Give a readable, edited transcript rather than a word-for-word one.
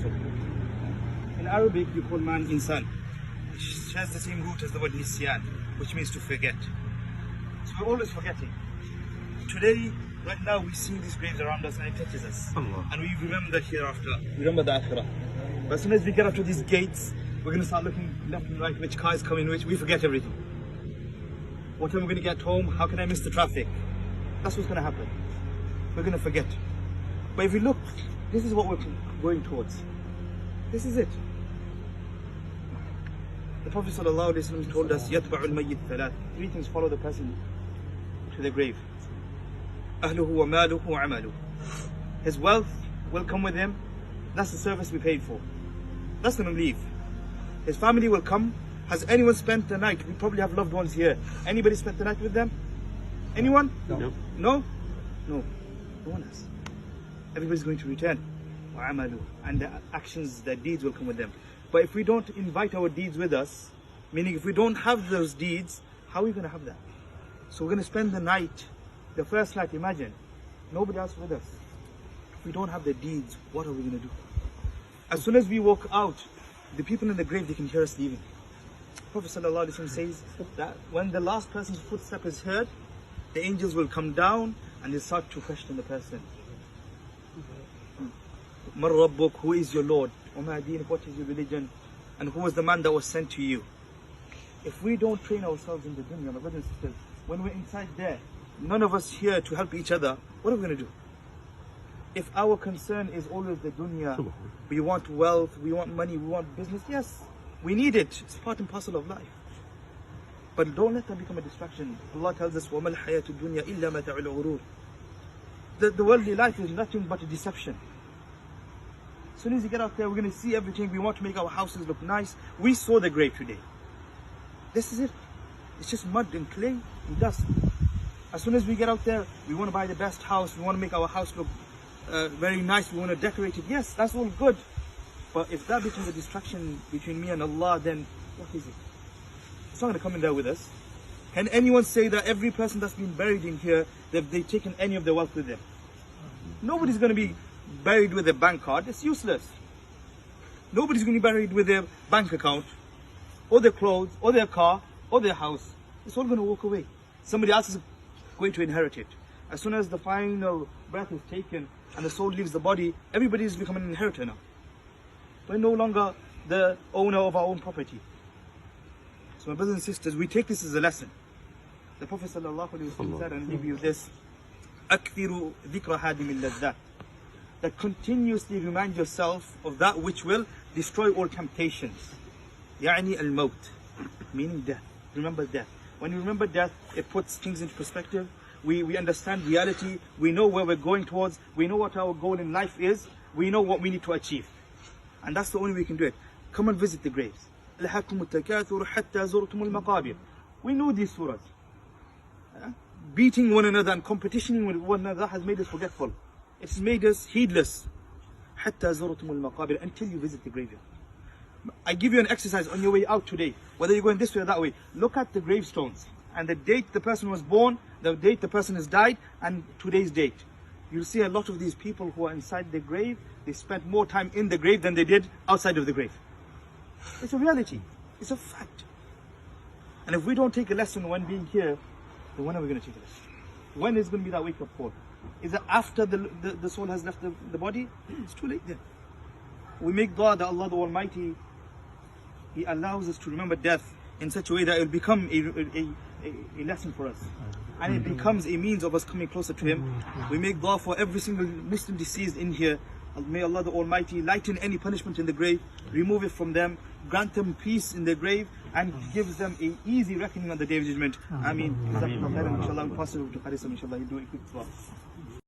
In Arabic, you call man insan. It shares the same root as the word nisyan, which means to forget. So we're always forgetting. Today, right now, we see these graves around us and it touches us. And we remember the hereafter. We remember the akhirah. But as soon as we get up to these gates, we're going to start looking left and right, which car is coming, which we forget everything. What time we're going to get home? How can I miss the traffic? That's what's going to happen. We're going to forget. But if we look, this is what we're going towards. This is it. The Prophet ﷺ told us, يَتْبَعُ الْمَيِّتْ ثَلَاث. Three things follow the person to the grave. أَهْلُهُ وَمَالُهُ وَعَمَلُهُ. His wealth will come with him. That's the service we paid for. That's going to leave. His family will come. Has anyone spent the night? We probably have loved ones here. Anybody spent the night with them? Anyone? No. No? No? No one has. Everybody's going to return. وَعَمَلُهُ. And the actions, the deeds will come with them. But if we don't invite our deeds with us, meaning if we don't have those deeds, how are we going to have that? So we're going to spend the night, the first night, imagine, nobody else with us. If we don't have the deeds, what are we going to do? As soon as we walk out, the people in the grave, they can hear us leaving. Prophet ﷺ says that when the last person's footstep is heard, the angels will come down and they start to question the person. Man Rabbuk, who is your Lord? Wama Deenuk, what is your religion? And who was the man that was sent to you? If we don't train ourselves in the dunya, my brothers and sisters, when we're inside there, none of us here to help each other, what are we going to do? If our concern is always the dunya, we want wealth, we want money, we want business, yes, we need it. It's part and parcel of life. But don't let that become a distraction. Allah tells us, وَمَا الْحَيَاةُ الدُّنْيَا إِلَّا مَتَعُ الْغُرُورِ. The worldly life is nothing but a deception. As soon as you get out there, we're going to see everything. We want to make our houses look nice. We saw the grave today. This is it. It's just mud and clay and dust. As soon as we get out there, we want to buy the best house. We want to make our house look very nice. We want to decorate it. Yes, that's all good. But if that becomes a distraction between me and Allah, then what is it? It's not going to come in there with us. Can anyone say that every person that's been buried in here, they've taken any of their wealth with them? Nobody's going to be buried with a bank card. It's useless. Nobody's going to be buried with their bank account, or their clothes, or their car, or their house. It's all going to walk away. Somebody else is going to inherit it. As soon as the final breath is taken and the soul leaves the body, everybody is becoming an inheritor now. We're no longer the owner of our own property. So my brothers and sisters, we take this as a lesson. The Prophet ﷺ said, and leave you this, أَكْثِرُوا ذِكْرَ هَادِمِ اللَّذَّاتِ. That continuously remind yourself of that which will destroy all temptations. يعني الموت, meaning death. Remember death. When you remember death, it puts things into perspective. We understand reality. We know where we're going towards. We know what our goal in life is. We know what we need to achieve. And that's the only way we can do it. Come and visit the graves. We know these surahs. Beating one another and competitioning with one another has made us forgetful. It's made us heedless. Until you visit the graveyard. I give you an exercise on your way out today. Whether you're going this way or that way. Look at the gravestones. And the date the person was born, the date the person has died, and today's date. You'll see a lot of these people who are inside the grave, they spent more time in the grave than they did outside of the grave. It's a reality. It's a fact. And if we don't take a lesson when being here, then when are we going to take a lesson? When is going to be that wake-up call? Is it after the soul has left the body? It's too late then. We make dua that Allah the Almighty, He allows us to remember death in such a way that it will become a lesson for us. And it becomes a means of us coming closer to Him. We make dua for every single Muslim deceased in here. May Allah the Almighty lighten any punishment in the grave, remove it from them, grant them peace in their grave, and gives them an easy reckoning on the Day of Judgment. Ameen. Inshallah, we'll pass it over to Harisa, inshallah, he'll do a quick dua.